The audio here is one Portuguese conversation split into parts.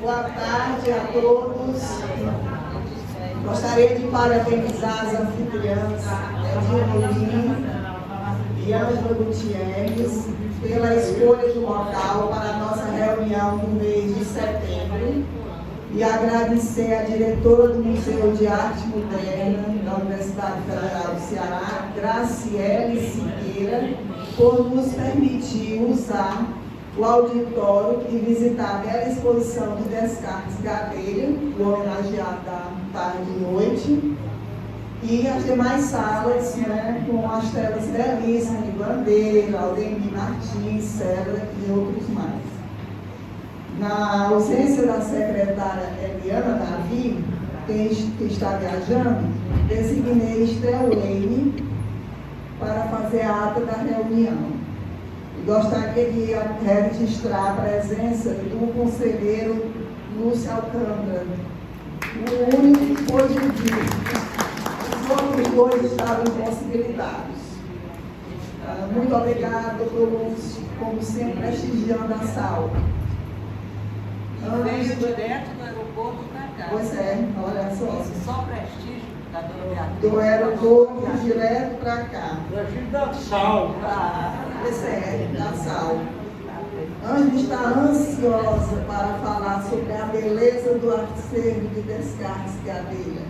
Boa tarde a todos. Gostaria de parabenizar as anfitriãs Edinha Molim e Ângela Gutierrez pela escolha do local para a nossa reunião no mês de setembro e agradecer à diretora do Museu de Arte Moderna da Universidade Federal do Ceará, Graciele Siqueira, por nos permitir usar o auditório e visitar a bela exposição de Descartes Gadelha, o homenageado da tarde e noite, e as demais salas, né, com as telas belíssimas de Bandeira, Aldemir Martins, Célula e outros mais. Na ausência da secretária Eliana Davi, que está viajando, designei Estelene para fazer a ata da reunião. Gostaria de registrar a presença do conselheiro Lúcio Alcântara, o único que foi juiz. Os outros dois estavam impossibilitados. Muito obrigada, doutor Lúcio, como sempre, prestigiando a sala. Veio direto do aeroporto para cá. Pois é, olha só. Só prestígio da dona Beatriz. Do aeroporto direto para cá. Prestígio da sal. Pois é, da sal. Ângela está ansiosa para falar sobre a beleza do arteservo de Descartes Gadelha,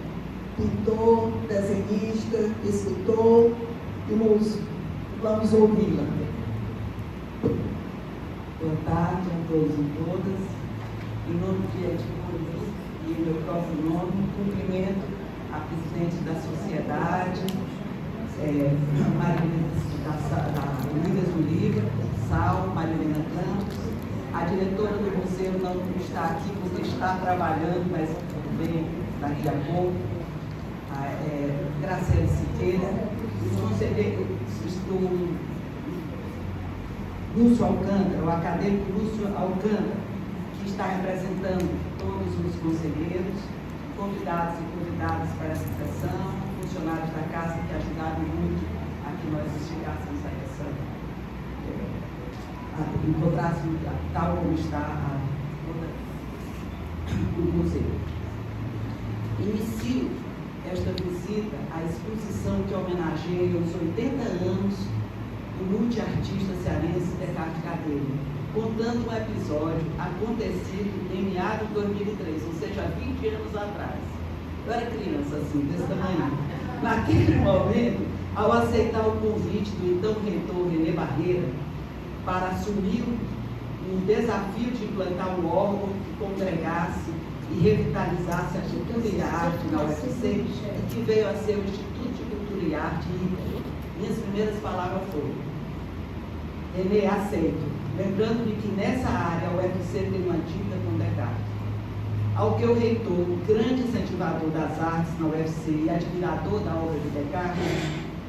pintor, desenhista, escultor e músico. Vamos ouvi-la. Boa tarde a todos e todas. Em nome de Edinha Molim e em meu próprio nome, cumprimento a presidente da sociedade, Marilena da Unidas do Livro, Sal, Marilena Campos, a diretora do museu não está aqui porque está trabalhando, mas vem daqui a pouco, Graciele Siqueira, os conselheiros do Lúcio Alcântara, o acadêmico Lúcio Alcântara, que está representando todos os conselheiros, convidados e convidadas para essa sessão, funcionários da casa que ajudaram muito a que nós chegássemos a essa, encontrássemos tal como está o museu. Inicio esta visita à exposição que homenageia os 80 anos do multiartista cearense Descartes Gadelha, contando um episódio acontecido em meados de 2003, ou seja, há 20 anos atrás. Eu era criança assim, desse tamanho. Naquele momento, ao aceitar o convite do então reitor René Barreira para assumir um desafio de implantar um órgão que congregasse e revitalizasse a cultura e a arte na UFC, e que veio a ser o Instituto de Cultura e Arte ICA, minhas primeiras palavras foram: René, aceito. Lembrando de que nessa área a UFC tem uma dívida com Descartes. Ao que o reitor, grande incentivador das artes na UFC e admirador da obra de Descartes,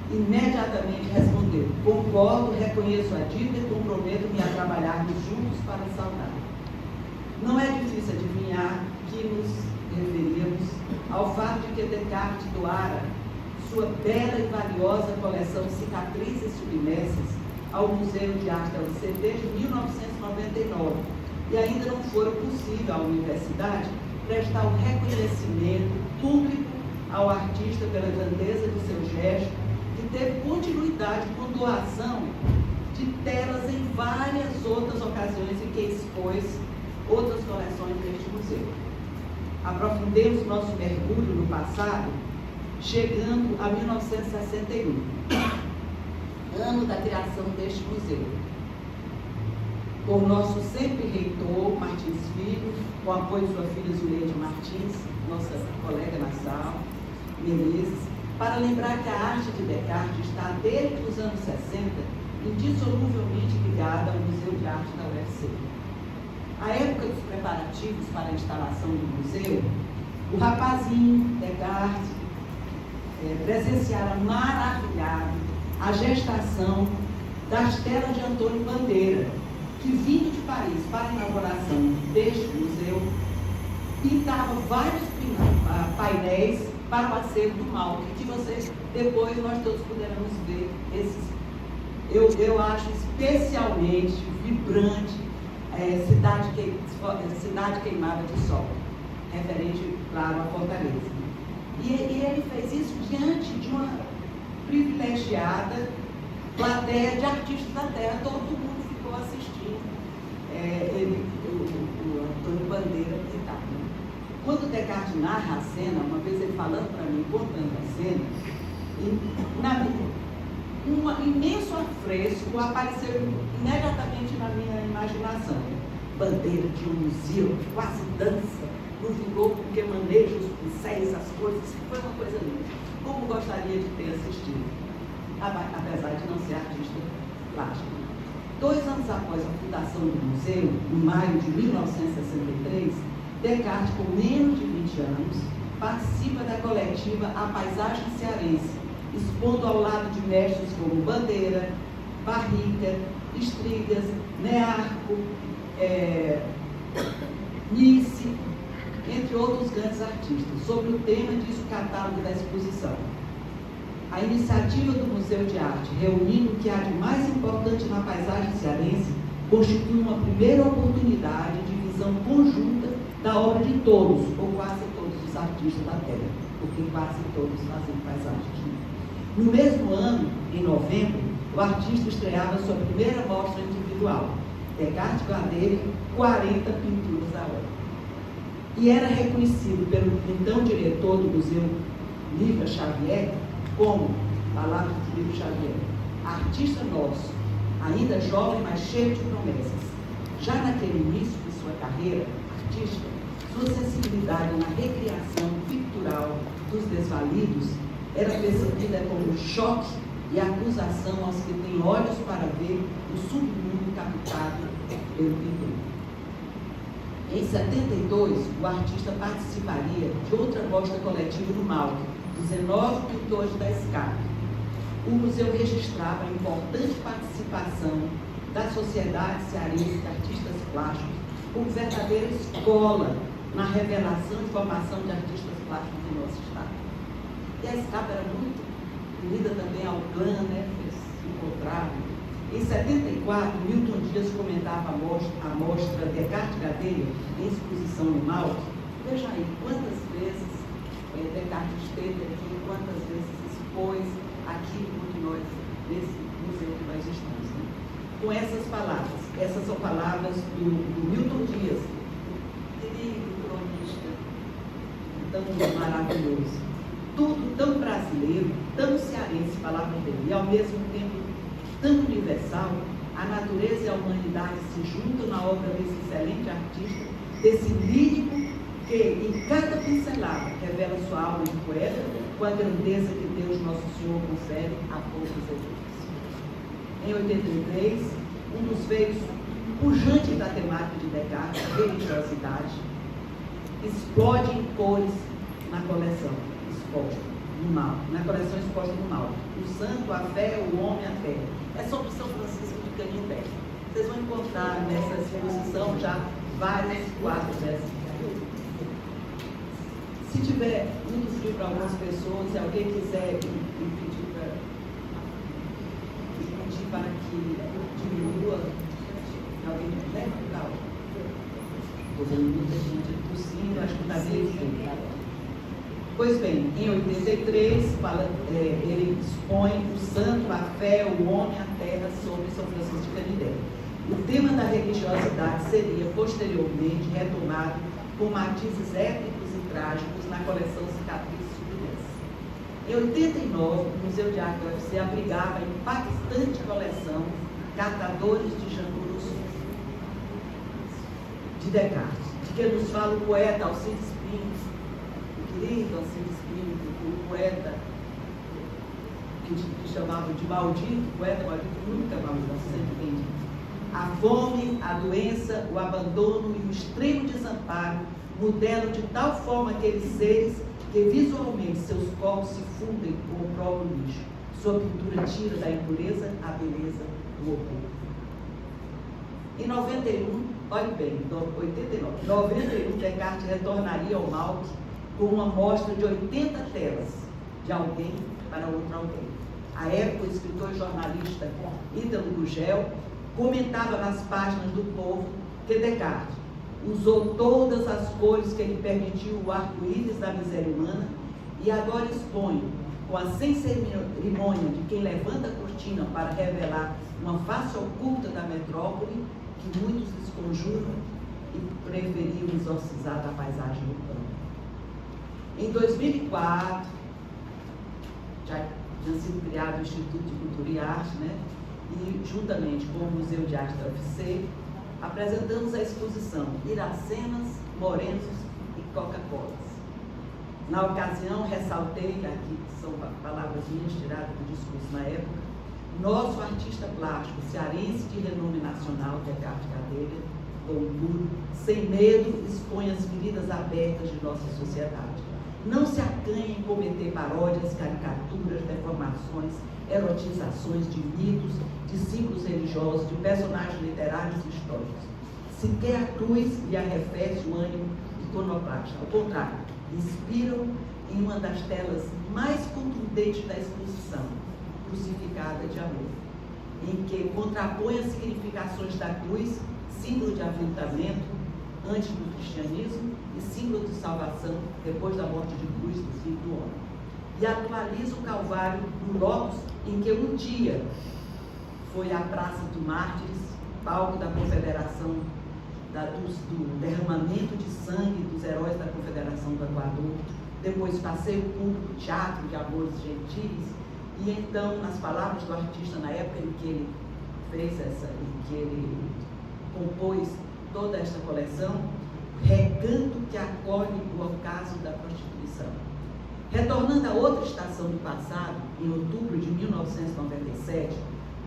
imediatamente respondeu: concordo, reconheço a dívida e comprometo-me a trabalharmos juntos para saudar. Não é difícil adivinhar que nos referimos ao fato de que Descartes doara sua bela e valiosa coleção Cicatrizes Submersas ao Museu de Arte da UFC desde 1999, e ainda não foi possível à universidade prestar um reconhecimento público ao artista pela grandeza do seu gesto, que teve continuidade com doação de telas em várias outras ocasiões em que expôs outras coleções deste museu. Aprofundemos nosso mergulho no passado, chegando a 1961. Ano da criação deste museu, por nosso sempre reitor Martins Filho, com o apoio de sua filha Zuleide Martins, nossa colega na sala, Menezes, para lembrar que a arte de Descartes está desde os anos 60 indissoluvelmente ligada ao Museu de Arte da UFC. A época dos preparativos para a instalação do museu, o rapazinho Descartes presenciara maravilhado a gestação das telas de Antônio Bandeira, que vindo de Paris para a inauguração deste museu, pintava vários painéis para o acervo do Malk, que vocês, depois nós todos poderemos ver esses. Eu acho especialmente vibrante Cidade Queimada de Sol, referente, claro, à Fortaleza. E ele fez isso diante de uma privilegiada plateia de artistas da terra. Todo mundo ficou assistindo o Antônio Bandeira pintar. Quando Descartes narra a cena, uma vez ele falando para mim, contando a cena, um imenso afresco apareceu imediatamente na minha imaginação. Bandeira de um museu, quase dança, no vigor com que maneja os pincéis, as coisas. Foi uma coisa linda. Como gostaria de ter assistido, apesar de não ser artista plástico. 2 anos após a fundação do museu, em maio de 1963, Descartes, com menos de 20 anos, participa da coletiva A Paisagem Cearense, expondo ao lado de mestres como Bandeira, Barriga, Estrigas, Nearco, Nice, entre outros grandes artistas. Sobre o tema, diz o catálogo da exposição: a iniciativa do Museu de Arte, reunindo o que há de mais importante na paisagem cearense, constitui uma primeira oportunidade de visão conjunta da obra de todos, ou quase todos os artistas da terra, porque quase todos fazem paisagem. No mesmo ano, em novembro, o artista estreava sua primeira mostra individual, Descartes Gadelha, 40 pinturas à hora. E era reconhecido pelo então diretor do Museu Lívia Xavier como, palavras de Lívia Xavier, artista nosso, ainda jovem, mas cheio de promessas. Já naquele início de sua carreira artística, sua sensibilidade na recriação pictural dos desvalidos era percebida como choque e acusação aos que têm olhos para ver o submundo captado pelo pintor. Em 72, o artista participaria de outra mostra coletiva no Malco, 19 pintores da SCAP. O museu registrava a importante participação da Sociedade Cearense de Artistas Plásticos como verdadeira escola na revelação e formação de artistas plásticos em nosso estado. E a SCAP era muito unida também ao PLAN, né? Eles se encontraram. Em 74, Milton Dias comentava a mostra Descartes Gadelha em exposição no Malco. Veja aí quantas vezes Descartes esteve aqui, quantas vezes expôs aqui onde nós, nesse museu que nós estamos. Né? Com essas palavras, essas são palavras do Milton Dias, querido cronista, tão maravilhoso. Tudo tão brasileiro, tão cearense, palavra dele, e ao mesmo tempo tão universal, a natureza e a humanidade se juntam na obra desse excelente artista, desse lírico que, em cada pincelada, revela sua alma de poeta, com a grandeza que Deus Nosso Senhor concede a poucos eventos. Em 83, um dos veios pujantes da temática de Descartes, a religiosidade, explode em cores na coleção exposta no mal, na coleção exposta no mal. O santo, a fé, o homem, a terra. É sobre São Francisco de Canindé. Vocês vão encontrar nessa exposição já vários quadros dessa. Se tiver muito frio para algumas pessoas, se alguém quiser pedir para que diminua, alguém puder, tal. Estou vendo muita gente tossindo, acho que está bem. Pois bem, em 83, ele expõe o santo, a fé, o homem, a terra sobre São Francisco de Canindé. O tema da religiosidade seria, posteriormente, retomado com matizes épicos e trágicos na coleção Cicatrizes Fluminense. Em 89, o Museu de Arte do UFC abrigava a impactante coleção Catadores de Jangurus, de Descartes, de que nos fala o poeta Alcides Pinto, querido Alcides Pinto, o poeta que chamavam de maldito, poeta maldito nunca maldito, sempre bem dito. A fome, a doença, o abandono e o extremo desamparo modelam de tal forma aqueles seres que visualmente seus corpos se fundem com o próprio lixo. Sua pintura tira da impureza a beleza do horror. Em 91, olhe bem, 89, 91, Descartes retornaria ao Malco com uma mostra de 80 telas, de alguém para outro alguém. À época, o escritor e jornalista Ítalo Gugel comentava nas páginas do Povo que Descartes usou todas as cores que lhe permitiu o arco-íris da miséria humana e agora expõe, com a sem cerimônia de quem levanta a cortina para revelar uma face oculta da metrópole que muitos desconjuram e preferiam exorcizar da paisagem urbana. Em 2004, já tinha sido criado o Instituto de Cultura e Arte, né? E juntamente com o Museu de Arte da UFC, apresentamos a exposição Iracemas, Morenos e Coca-Colas. Na ocasião, ressaltei, aqui são palavras minhas tiradas do discurso na época, nosso artista plástico cearense de renome nacional, Descartes Gadelha, Dom Puro, sem medo, expõe as feridas abertas de nossa sociedade. Não se acanhe em cometer paródias, caricaturas, deformações, erotizações de mitos, de símbolos religiosos, de personagens literários e históricos. Sequer a cruz lhe arrefece o ânimo iconoclasta. Ao contrário, inspiram em uma das telas mais contundentes da exposição, Crucificada de Amor, em que contrapõe as significações da cruz, símbolo de aviltamento antes do cristianismo e símbolo de salvação depois da morte de cruz do Filho do Homem. E atualiza o Calvário no locus em que um dia foi a Praça dos Mártires, palco da Confederação, do derramamento de sangue dos heróis da Confederação do Equador, depois passeio público, teatro de amores gentis, e então, nas palavras do artista na época em que ele fez em que ele compôs toda esta coleção, recanto que acolhe o ocaso da prostituição. Retornando a outra estação do passado, em outubro de 1997,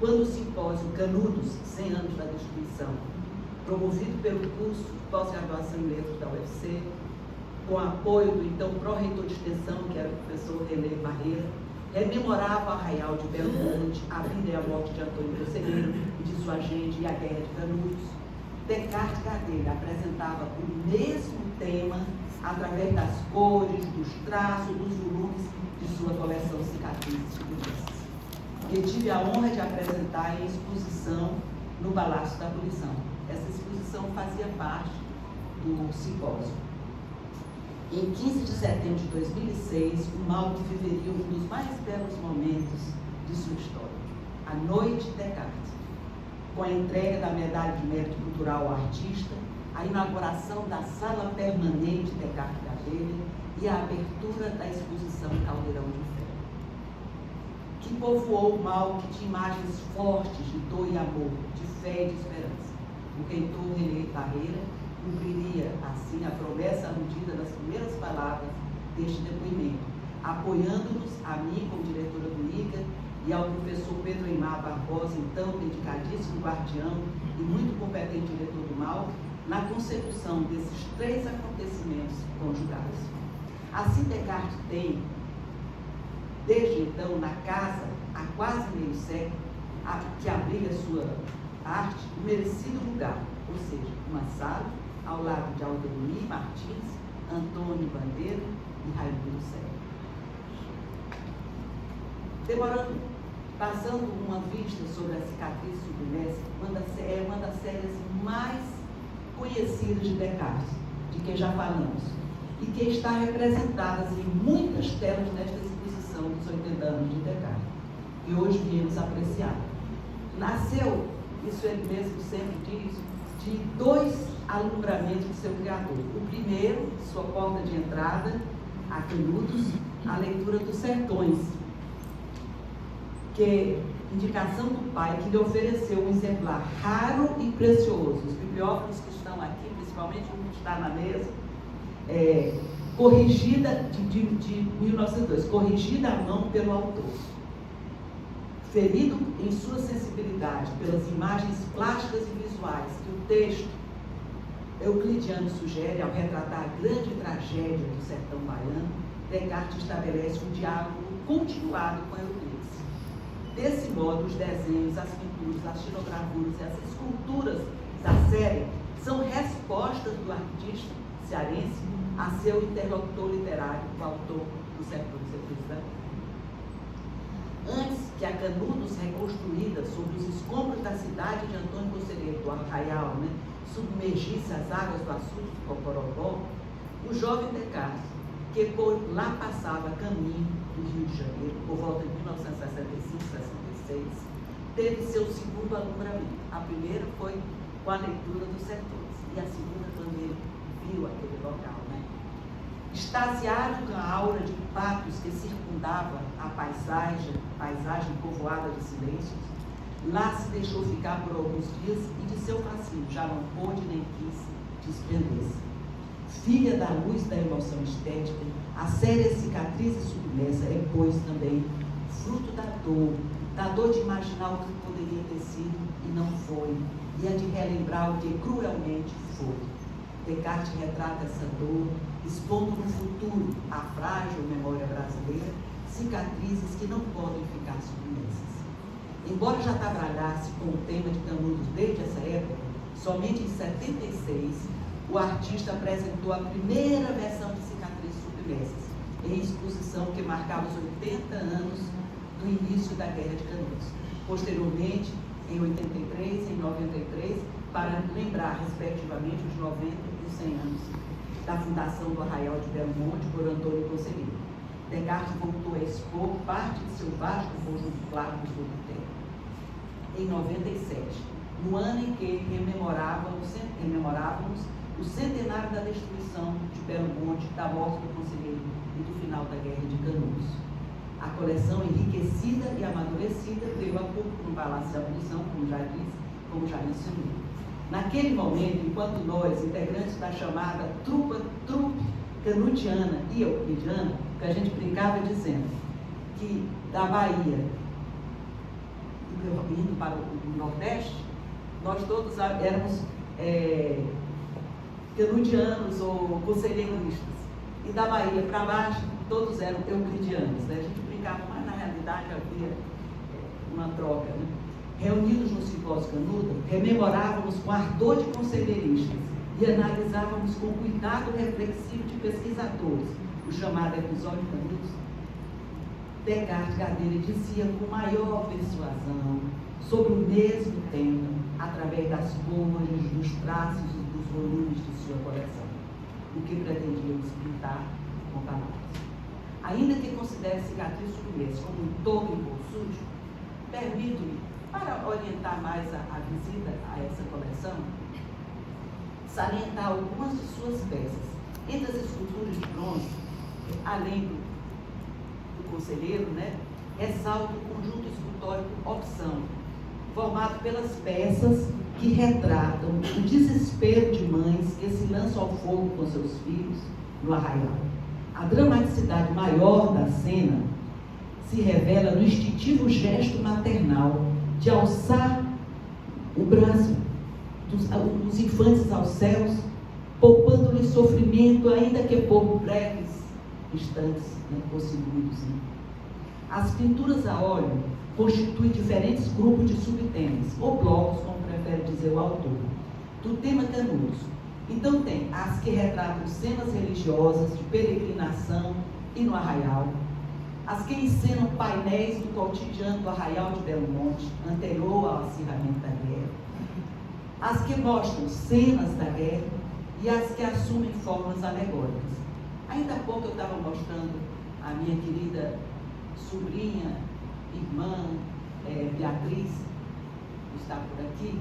quando o simpósio Canudos, 100 anos da destruição, promovido pelo curso de pós-graduação em letras da UFC, com apoio do então pró-reitor de extensão, que era o professor René Barreira, rememorava o arraial de Belo Monte, a vida e a morte de Antônio Conselheiro e de sua gente e a guerra de Canudos. Descartes Gadelha apresentava o mesmo tema através das cores, dos traços, dos volumes de sua coleção Cicatrizes Futuristas, que tive a honra de apresentar em exposição no Palácio da Abolição. Essa exposição fazia parte do simpósio. Em 15 de setembro de 2006, o Malta viveria um dos mais belos momentos de sua história, a Noite Descartes, com a entrega da Medalha de Mérito Cultural ao artista, a inauguração da Sala Permanente Descartes Gadelha e a abertura da exposição Caldeirão de Ferro, que povoou o mal, que tinha imagens fortes de dor e amor, de fé e de esperança. O reitor René Barreira cumpriria, assim, a promessa aludida nas primeiras palavras deste depoimento, apoiando-nos, a mim como diretora do ICA, e ao professor Pedro Eymar Barbosa, então dedicadíssimo guardião e muito competente diretor do MAL, na consecução desses 3 acontecimentos conjugais. Assim, Descartes tem, desde então, na casa, há quase meio século, que abriga sua arte, um merecido lugar, ou seja, uma sala ao lado de Aldemir Martins, Antônio Bandeira e Raimundo Serra. Passando uma vista sobre a Cicatriz Submersa, é uma das séries mais conhecidas de Descartes, de que já falamos, e que está representada em muitas telas nesta exposição dos 80 anos de Descartes, que hoje viemos apreciar. Nasceu, isso ele mesmo sempre diz, de 2 alumbramentos de seu criador. O primeiro, sua porta de entrada, a Canudos, a leitura dos Sertões, que indicação do pai, que lhe ofereceu um exemplar raro e precioso. Os bibliófilos que estão aqui, principalmente o que está na mesa, corrigida de 1902, corrigida à mão pelo autor. Ferido em sua sensibilidade pelas imagens plásticas e visuais que o texto euclidiano sugere ao retratar a grande tragédia do sertão baiano, Descartes estabelece um diálogo continuado com Euclides. Desse modo, os desenhos, as pinturas, as xilogravuras e as esculturas da série são respostas do artista cearense a seu interlocutor literário, o autor do século XIX. Antes que a Canudos reconstruída sobre os escombros da cidade de Antônio Conselheiro do arraial, né, submergisse as águas do açude do Cocorobó, o jovem Descartes, que por lá passava caminho do Rio de Janeiro, por volta de 1965-66, teve seu segundo alumbramento. A primeira foi com a leitura dos Sertões, e a segunda quando ele viu aquele local, né? Extasiado com a aura de patos que circundava a paisagem povoada de silêncios, lá se deixou ficar por alguns dias e de seu fascínio já não pôde nem quis desprender-se. Filha da luz da emoção estética, a séria cicatriz submersa é, pois, também fruto da dor de imaginar o que poderia ter sido e não foi, e a de relembrar o que cruelmente foi. Descartes retrata essa dor, expondo no futuro a frágil memória brasileira, cicatrizes que não podem ficar submersas. Embora já trabalhasse com o tema de Canudos desde essa época, somente em 76, o artista apresentou a primeira versão de Cicatrizes Submersas, em exposição que marcava os 80 anos do início da Guerra de Canudos. Posteriormente, em 83 e em 93, para lembrar, respectivamente, os 90 e os 100 anos da fundação do Arraial de Belo Monte por Antônio Conselheiro. Descartes voltou a expor parte de seu vasto conjunto claro sobre o tempo. Em 97, no ano em que rememorávamos o centenário da destruição de Belo Monte, da morte do Conselheiro e do final da Guerra de Canudos. A coleção enriquecida e amadurecida veio a pouco no Palácio da Abolição, como já mencionei. Naquele momento, enquanto nós, integrantes da chamada trupe canudiana e euclidiana, que a gente brincava dizendo que da Bahia, indo para o Nordeste, nós todos éramos canudianos ou conselheiristas. E da Bahia para baixo, todos eram euclidianos. Né? A gente brincava, mas na realidade havia uma troca. Né? Reunidos no Simpósio Canudo, rememorávamos com ardor de conselheiristas e analisávamos com cuidado reflexivo de pesquisadores o chamado episódio Canudos. Descartes Gadelha dizia com maior persuasão sobre o mesmo tema, através das cores, dos traços e dos volumes de sua coleção, o que pretendíamos pintar com palavras. Ainda que considere Cicatriz Submersa como um todo impulsúdio, permito-me, para orientar mais a visita a essa coleção, salientar algumas de suas peças. Entre as esculturas de bronze, além do conselheiro, né, ressalta o conjunto escultórico Opção, formado pelas peças que retratam o desespero de mães que se lançam ao fogo com seus filhos no arraial. A dramaticidade maior da cena se revela no instintivo gesto maternal de alçar o braço dos infantes aos céus, poupando-lhes sofrimento, ainda que por breves instantes, né, ou segundos. Né? As pinturas a óleo constituem diferentes grupos de subtemas, ou blocos, como prefere dizer o autor, do tema Canudos. Então tem as que retratam cenas religiosas de peregrinação e no arraial, as que encenam painéis do cotidiano do Arraial de Belo Monte, anterior ao acirramento da guerra, as que mostram cenas da guerra e as que assumem formas alegóricas. Ainda há pouco eu estava mostrando a minha querida sobrinha, irmã, Beatriz, que está por aqui,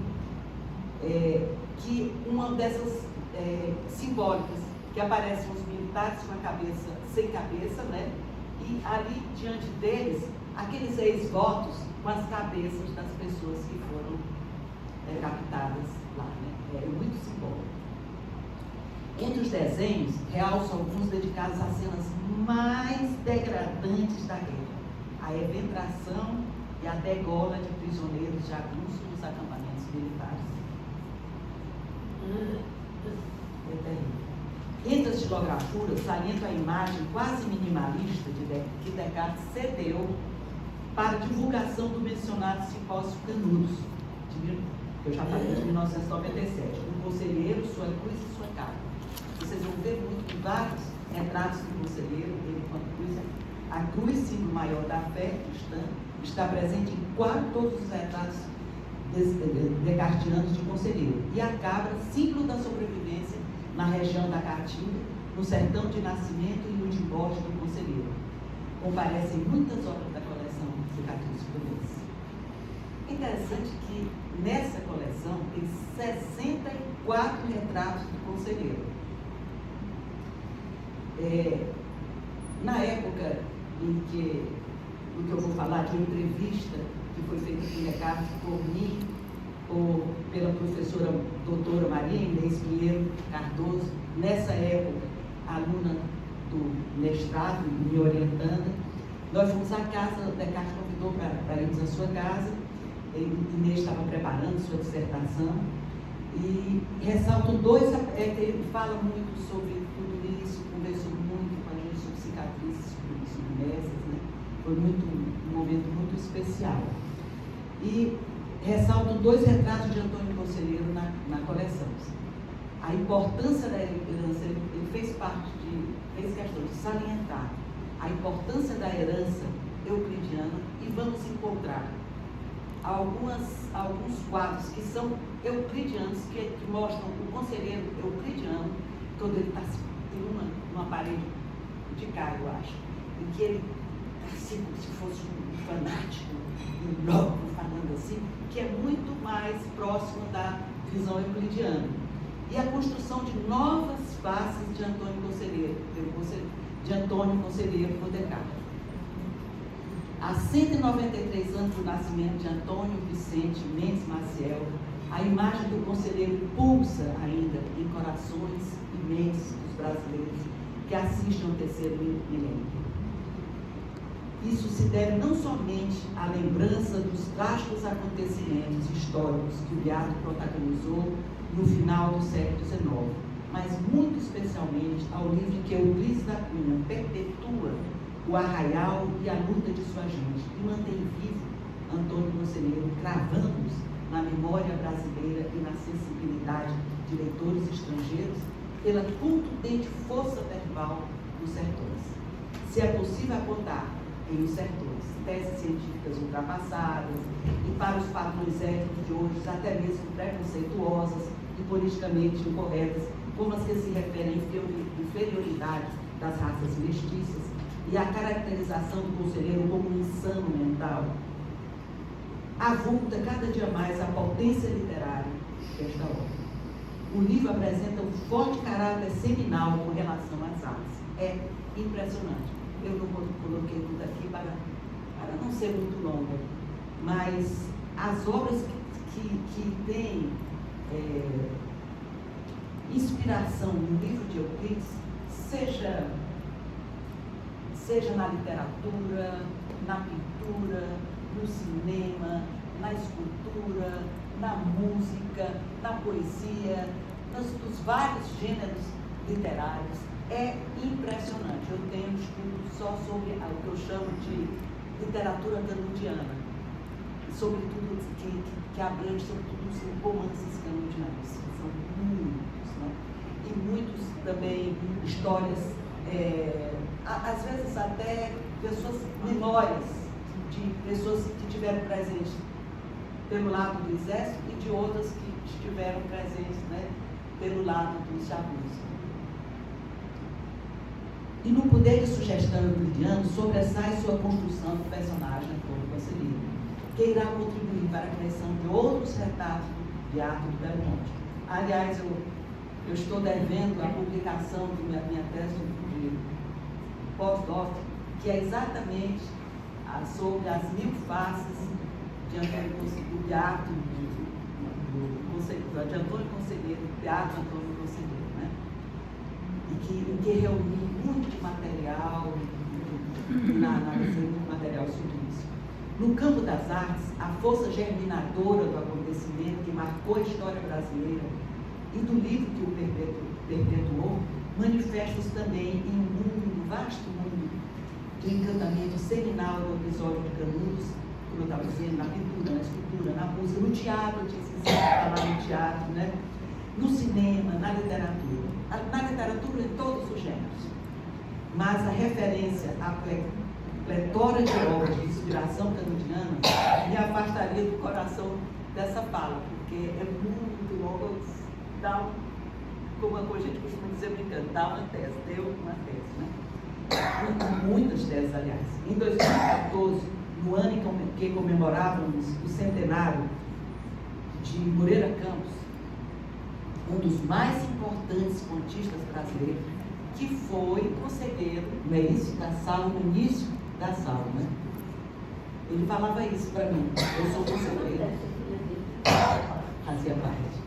que uma dessas simbólicas, que aparecem os militares com a cabeça, sem cabeça, né? E ali, diante deles, aqueles ex-votos com as cabeças das pessoas que foram captadas lá, né? É muito simbólico. Entre os desenhos, realço alguns dedicados às cenas mais degradantes da guerra, a eventração e a degola de prisioneiros jagunços nos acampamentos militares. É terrível. Entre as estilografuras, saliento a imagem quase minimalista que Descartes cedeu para a divulgação do mencionado Simpósio Canudos, que eu já falei, de 1997, o conselheiro, sua cruz e sua capa. Vocês vão ver muito vários retratos do conselheiro, ele quanto cruz. A cruz, símbolo maior da fé cristã, está presente em quase todos os retratos descartianos de Conselheiro, e a cabra, símbolo da sobrevivência na região da Caatinga, no sertão de Nascimento e no de Borges do Conselheiro. Comparecem muitas obras da coleção Cicatriz Fluminense. É interessante que nessa coleção tem 64 retratos do Conselheiro. Na época em que eu vou falar de uma entrevista que foi feita por Ricardo por mim, ou pela professora doutora Maria Inês Pinheiro Cardoso, nessa época, aluna do mestrado, me orientando, nós fomos à casa, o Descartes convidou para irmos à sua casa, Inês estava preparando sua dissertação, e ressalto ele fala muito sobre tudo isso, conversou muito com a gente sobre cicatrizes submersas, né? Foi um momento muito especial. E ressalto 2 retratos de Antônio Conselheiro na coleção. A importância da herança, ele fez questão de salientar a importância da herança euclidiana, e vamos encontrar alguns quadros que são euclidianos, que mostram o conselheiro euclidiano, quando ele está em uma parede de cá, eu acho, em que ele está assim como se fosse um fanático, um louco, falando assim, que é muito mais próximo da visão euclidiana. E a construção de novas faces de Antônio Conselheiro, por Descartes. Há 193 anos do nascimento de Antônio Vicente Mendes Maciel, a imagem do conselheiro pulsa ainda em corações e mentes dos brasileiros que assistem ao terceiro milênio. Isso se deve não somente à lembrança dos trágicos acontecimentos históricos que o Beato protagonizou no final do século XIX, mas muito especialmente ao livro que Euclides da Cunha perpetua o arraial e a luta de sua gente, e mantém vivo Antônio Conselheiro, cravando-os na memória brasileira e na sensibilidade de leitores estrangeiros pela contundente força verbal dos sertões. Se é possível apontar em Os Sertões teses científicas ultrapassadas e, para os padrões éticos de hoje, até mesmo preconceituosas e politicamente incorretas, como as que se referem à inferioridade das raças mestiças e à caracterização do conselheiro como um insano mental, avulta cada dia mais a potência literária desta obra. O livro apresenta um forte caráter seminal com relação às artes. É impressionante. Eu não coloquei tudo aqui para não ser muito longa, mas as obras que têm inspiração no livro de Euclides, seja na literatura, na pintura, no cinema, na escultura, na música, na poesia, nos vários gêneros literários, é impressionante. Eu tenho um estudo só sobre o que eu chamo de literatura canudiana, sobre tudo que abrange sobre tudo os romances canudianos. São muitos, né? E muitos também histórias, às vezes até pessoas menores, de pessoas que estiveram presentes pelo lado do exército e de outras que estiveram presentes, né, pelo lado dos chavos. E no poder de sugestão euclidiano sobressai sua construção do personagem Antônio Conselheiro, que irá contribuir para a criação de outros retratos do Beato do Belo Monte. Aliás, eu estou devendo a publicação da minha tese de pós-doc, que é exatamente sobre as 1000 faces de Antônio Conselheiro, do Beato de Antônio Conselheiro, Beato Antônio Conselheiro, né? E que reuniu muito material, muito material sobre isso. No campo das artes, a força germinadora do acontecimento que marcou a história brasileira e do livro que o perpetuou, manifesta-se também em um vasto mundo de encantamento seminal do episódio de Canudos, como eu estava dizendo, na pintura, na escultura, na música, no teatro, eu tinha esquecido de falar no teatro, né? No cinema, na literatura. Na literatura, em todos os gêneros. Mas a referência à pletora de obras de inspiração canudiana me afastaria do coração dessa fala, porque é muito longa, como a gente costuma dizer brincando, dá uma tese, deu uma tese, né? Muitas teses, aliás. Em 2014, no ano em que comemorávamos o centenário de Moreira Campos, um dos mais importantes contistas brasileiros, que foi conselheiro no início da sala, né? Ele falava isso para mim, eu sou conselheiro, fazia parte.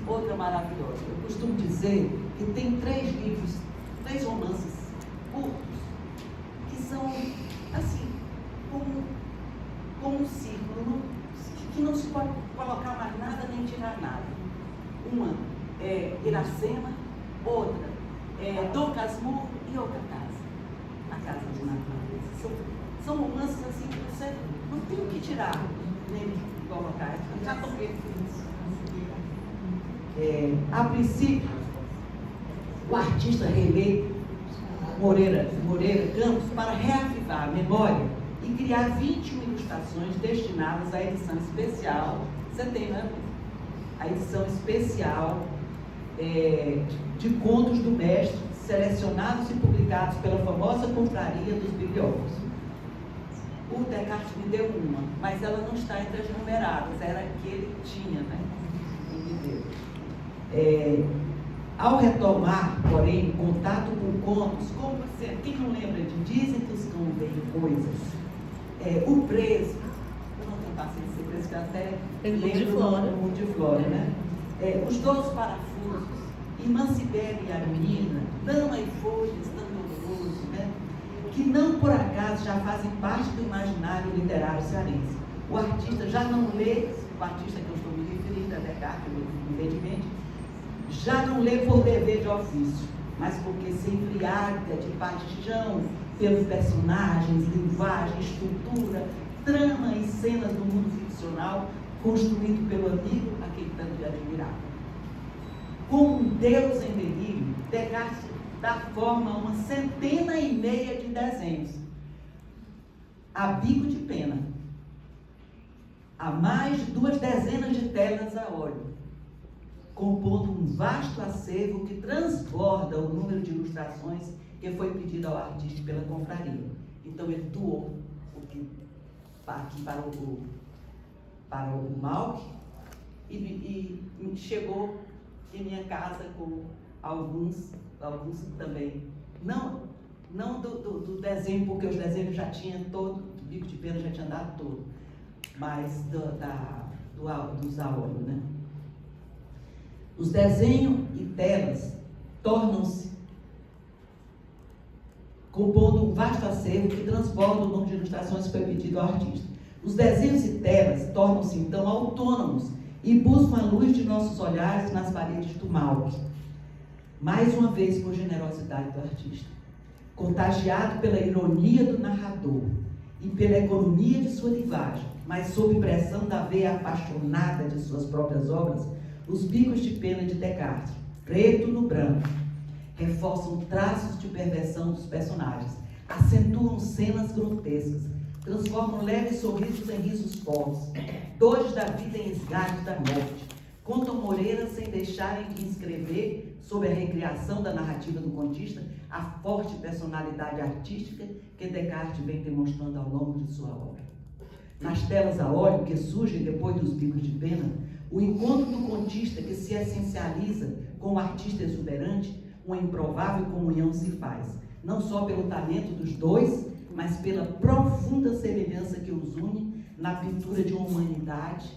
Outra maravilhosa, eu costumo dizer que tem 3 livros, 3 romances curtos, que são, assim, como um círculo, que não se pode colocar mais nada nem tirar nada. Uma é Iracema, outra é Dom Casmurro e outra casa, a Casa de Natal. São romances assim que você não tem o que tirar, nem colocar, já estão perfeitos. A princípio, o artista relê Moreira Campos para reavivar a memória e criar 21 ilustrações destinadas à edição especial, você tem, né? A edição especial de contos do mestre, selecionados e publicados pela famosa confraria dos bibliófilos. O Descartes me deu uma, mas ela não está entre as numeradas, era a que ele tinha, né? Ao retomar, porém, o contato com contos, como você, quem não lembra de Dizem que os cães veem coisas, o preso, eu não tenho paciência de preso, que até lembro do Mundo de Flora, né? Os 12 parafusos, Irmã Sibeli e a menina, Dama e Folhas, tão doloroso, né? Que não por acaso já fazem parte do imaginário literário cearense. O artista já não lê, o artista que eu estou me referindo, a Descartes, evidentemente, já não lê por dever de ofício, mas porque se embriaga de paixão pelos personagens, linguagem, estrutura, trama e cenas do mundo ficcional construído pelo amigo a quem tanto admirava. Como um Deus em delírio, Descartes dá forma a uma 150 de desenhos, a bico de pena, a mais de 2 dezenas de telas a óleo, compondo um vasto acervo que transborda o número de ilustrações que foi pedido ao artista pela confraria. Então ele doou aqui para o Malc e chegou em minha casa com alguns também. Não do desenho, porque os desenhos já tinham todo, o bico de pena já tinha dado todo, mas dos a óleo, né? Os desenhos e telas tornam-se, compondo um vasto acervo que transborda o número de ilustrações que foi pedido ao artista. Os desenhos e telas tornam-se, então, autônomos e buscam a luz de nossos olhares nas paredes do Malc. Mais uma vez, por generosidade do artista. Contagiado pela ironia do narrador e pela economia de sua linguagem, mas sob pressão da veia apaixonada de suas próprias obras, os bicos de pena de Descartes, preto no branco, reforçam traços de perversão dos personagens, acentuam cenas grotescas, transformam leves sorrisos em risos fortes, dores da vida em esgalhos da morte, contam Moreira sem deixarem de inscrever sobre a recriação da narrativa do contista a forte personalidade artística que Descartes vem demonstrando ao longo de sua obra. Nas telas a óleo que surgem depois dos bicos de pena, o encontro do contista que se essencializa com o artista exuberante, uma improvável comunhão se faz, não só pelo talento dos dois, mas pela profunda semelhança que os une na pintura de uma humanidade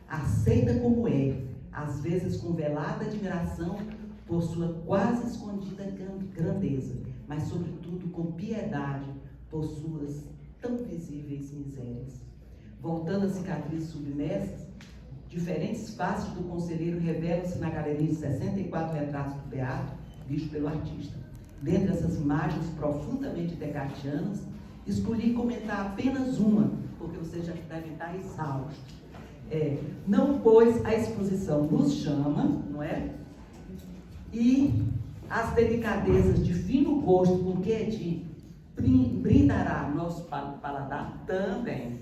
aceita como é, às vezes com velada admiração por sua quase escondida grandeza, mas sobretudo com piedade por suas tão visíveis misérias. Voltando às cicatrizes submersas, diferentes faces do conselheiro revelam-se na galeria de 64 retratos do Beato, visto pelo artista. Dentre essas imagens profundamente descartianas, escolhi comentar apenas uma, porque vocês já devem estar exaustos. Não, pois a exposição nos chama, não é? E as delicadezas de fino gosto com que Edi brindará nosso paladar também.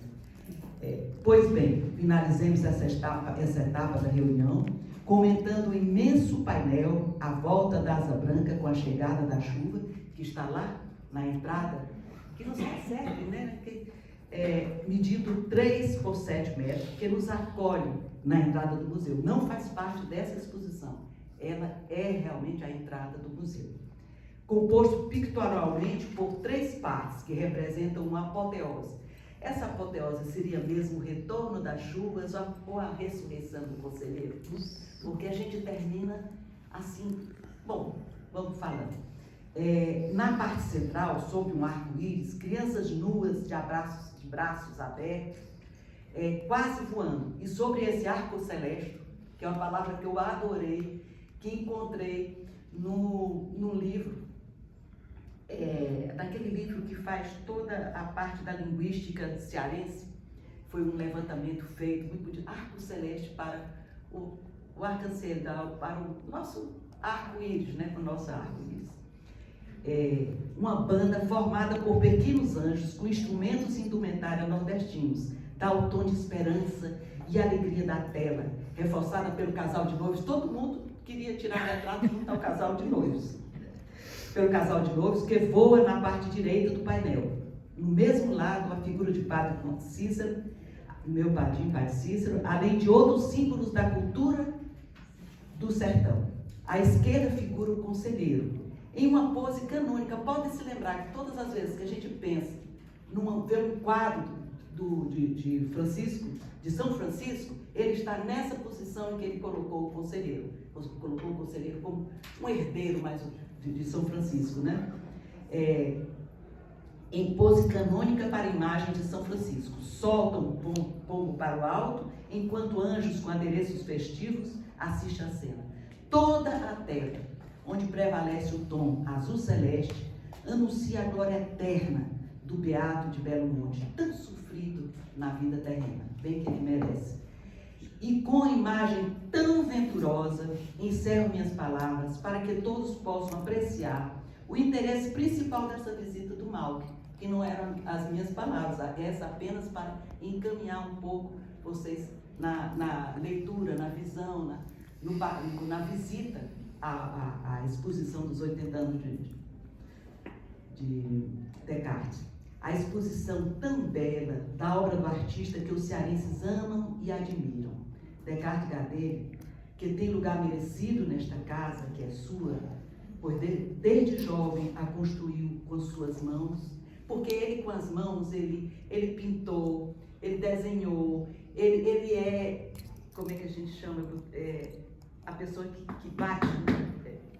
Pois bem, finalizemos essa etapa da reunião, comentando o imenso painel à volta da Asa Branca com a chegada da chuva, que está lá na entrada, que nos recebe, né? Medindo 3 por 7 metros, que nos acolhe na entrada do museu. Não faz parte dessa exposição, ela é realmente a entrada do museu. Composto pictorialmente por 3 partes, que representam uma apoteose. Essa apoteose seria mesmo o retorno das chuvas ou a ressurreição do conselheiro? Porque a gente termina assim. Bom, vamos falando. Na parte central, sob um arco-íris, crianças nuas de braços abertos, quase voando. E sobre esse arco celeste, que é uma palavra que eu adorei, que encontrei num livro, daquele livro que faz toda a parte da linguística cearense. Foi um levantamento feito, muito de arco celeste para o arco-ciel, para o nosso arco-íris, né, para o nosso arco-íris. Uma banda formada por pequenos anjos com instrumentos e indumentária nordestinos, dá o tom de esperança e alegria da tela, reforçada pelo casal de noivos. Todo mundo queria tirar retrato junto ao casal de noivos. Pelo casal de noivos que voa na parte direita do painel. No mesmo lado, a figura de Padre Cícero, meu padrinho, Padre Cícero, além de outros símbolos da cultura do sertão. À esquerda figura o conselheiro, em uma pose canônica. Pode se lembrar que todas as vezes que a gente pensa vê um quadro de São Francisco, ele está nessa posição em que ele colocou o conselheiro como um herdeiro mais de São Francisco, né? Em pose canônica para a imagem de São Francisco. Soltam o pombo para o alto, enquanto anjos com adereços festivos assistem à cena. Toda a terra, onde prevalece o tom azul celeste, anuncia a glória eterna do beato de Belo Monte, tão sofrido na vida terrena, bem que ele merece. E com a imagem tão venturosa, encerro minhas palavras para que todos possam apreciar o interesse principal dessa visita do Malc, que não eram as minhas palavras, essa apenas para encaminhar um pouco vocês na leitura, na visão, na visita à exposição dos 80 anos de Descartes. A exposição tão bela da obra do artista que os cearenses amam e admiram. Descartes Gadelha, que tem lugar merecido nesta casa, que é sua, pois desde jovem a construiu com suas mãos, porque ele com as mãos, ele pintou, ele desenhou, ele é, como é que a gente chama, a pessoa que bate,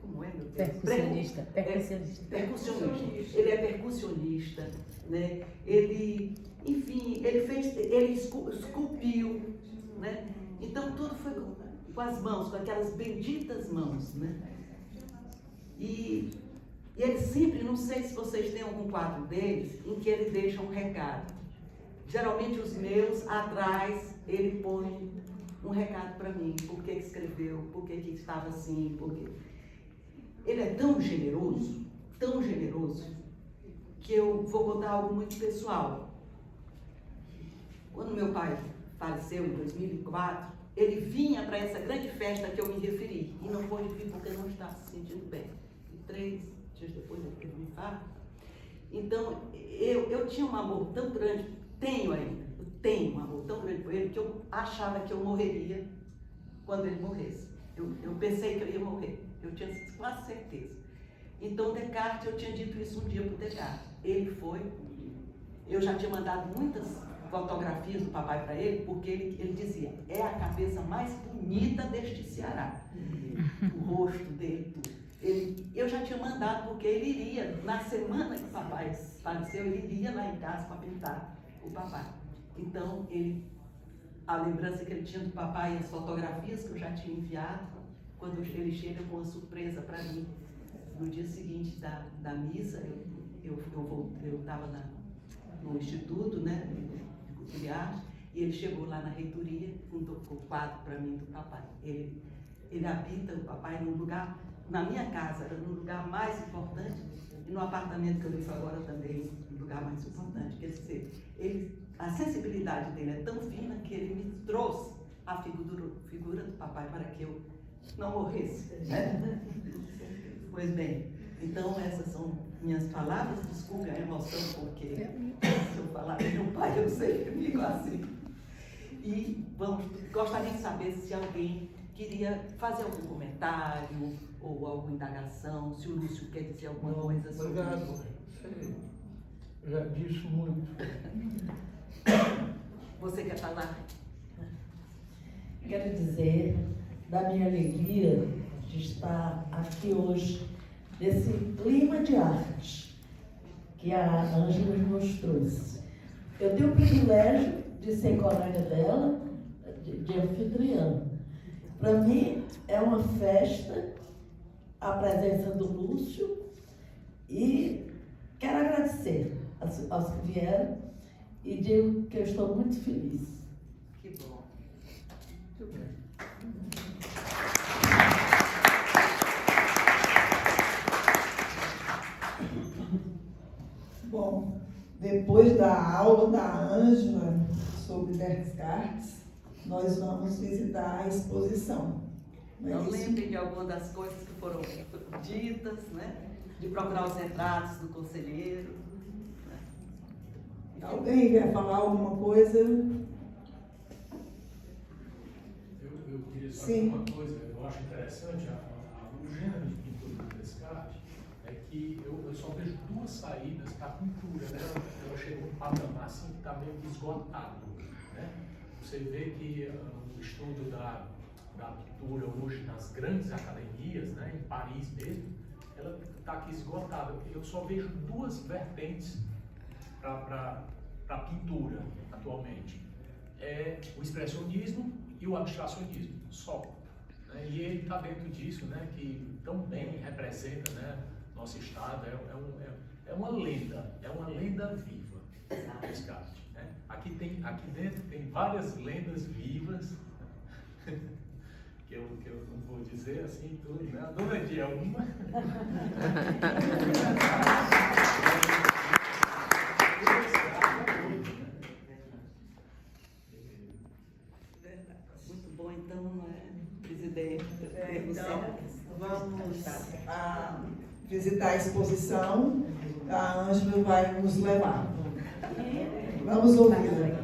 como é, meu Deus? Percussionista. Percussionista. Ele é percussionista, né? Ele, enfim, ele esculpiu, né? Então tudo foi com as mãos, com aquelas benditas mãos, né? E ele sempre, não sei se vocês têm algum quadro deles, em que ele deixa um recado. Geralmente os meus, atrás, ele põe um recado para mim, por que escreveu, por que estava assim, por quê. Ele é tão generoso, que eu vou botar algo muito pessoal. Quando meu pai faleceu em 2004, ele vinha para essa grande festa que eu me referi, e não pôde vir porque não estava se sentindo bem. E 3 dias depois ele teve um infarto. Então, eu tinha um amor tão grande, tenho um amor tão grande por ele, que eu achava que eu morreria quando ele morresse. Eu pensei que eu ia morrer, eu tinha quase certeza. Então, Descartes, eu tinha dito isso um dia para o Descartes. Ele foi, eu já tinha mandado muitas fotografias do papai para ele, porque ele dizia, é a cabeça mais bonita deste Ceará. O rosto dele, tudo. Eu já tinha mandado, porque ele iria, na semana que o papai faleceu, ele iria lá em casa para pintar o papai. Então, a lembrança que ele tinha do papai e as fotografias que eu já tinha enviado, quando ele chega com uma surpresa para mim, no dia seguinte da missa, eu estava no instituto, né, de cultura e arte, e ele chegou lá na reitoria com o quadro para mim do papai. Ele habita o papai num lugar, na minha casa, era no lugar mais importante, e no apartamento que eu vivo agora também, no lugar mais importante. Quer dizer, ele a sensibilidade dele é tão fina que ele me trouxe a figura do papai para que eu não morresse, né? Pois bem, então essas são minhas palavras, desculpe a emoção, porque se eu falar do meu pai, eu sempre fico assim. E gostaria de saber se alguém queria fazer algum comentário ou alguma indagação, se o Lúcio quer dizer alguma coisa sobre isso. Já disse muito. Você quer falar? Quero dizer da minha alegria de estar aqui hoje, nesse clima de arte que a Ângela nos trouxe. Eu tenho o privilégio de ser colega dela, de anfitriã. Para mim é uma festa a presença do Lúcio e quero agradecer aos que vieram e digo que eu estou muito feliz. Que bom. Muito bem. Bom, depois da aula da Ângela sobre Descartes, nós vamos visitar a exposição. Não é Eu isso? lembre de algumas das coisas que foram ditas, né? De procurar os retratos do conselheiro. Né? Alguém quer falar alguma coisa? Eu queria saber Sim. uma coisa, eu acho interessante, o gênero de pintura do Descartes é que eu só vejo duas saídas para a pintura, né? Ela chega num patamar assim que está meio que esgotado, né? Você vê que o estudo da pintura hoje nas grandes academias, né, em Paris mesmo, ela está aqui esgotada. Eu só vejo duas vertentes para a pintura atualmente. É o expressionismo e o abstracionismo, só. Né? E ele está dentro disso, né, que tão bem representa, né, nosso estado. É uma lenda viva, Descartes. Né? Aqui dentro tem várias lendas vivas, que eu não vou dizer assim tudo, né? A Dona Di é uma. Verdade. Muito bom, então, né, presidente? Então, vamos visitar a exposição. A Ângela vai nos levar. Vamos ouvir.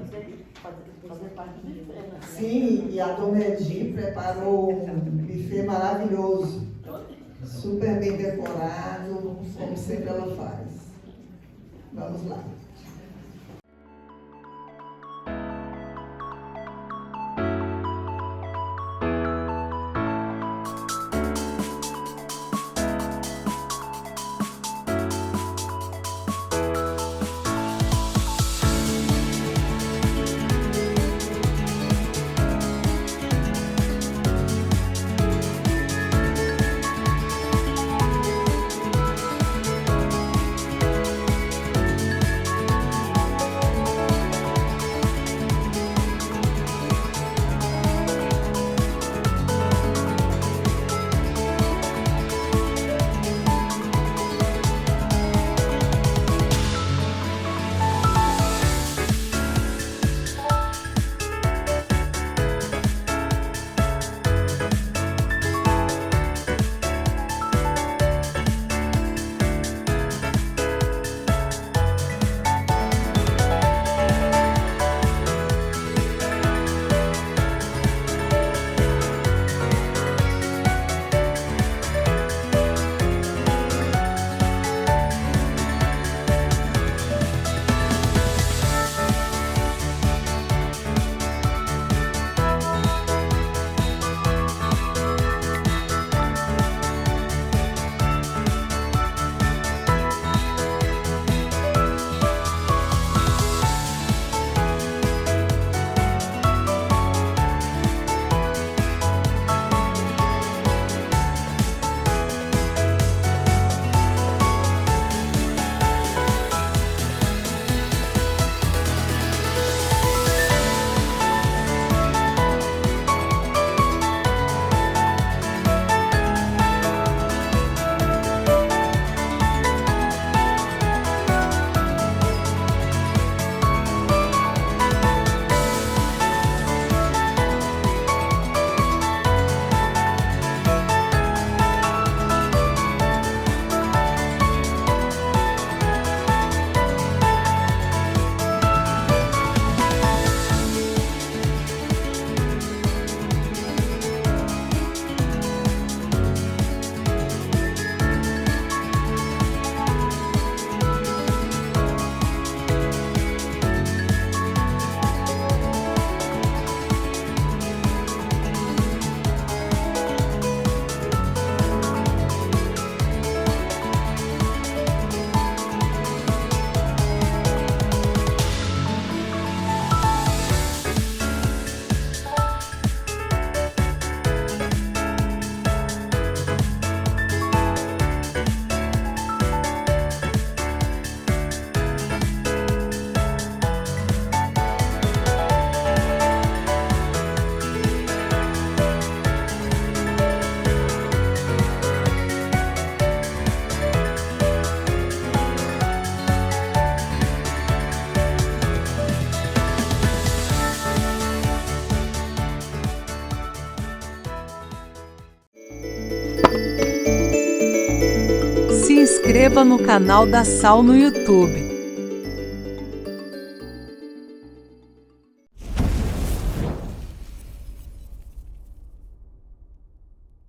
Fazer parte do buffet, né? Sim, e a Dona Edi preparou um buffet maravilhoso, super bem decorado, como sempre ela faz. Vamos lá. inscreva no canal da Sal no YouTube.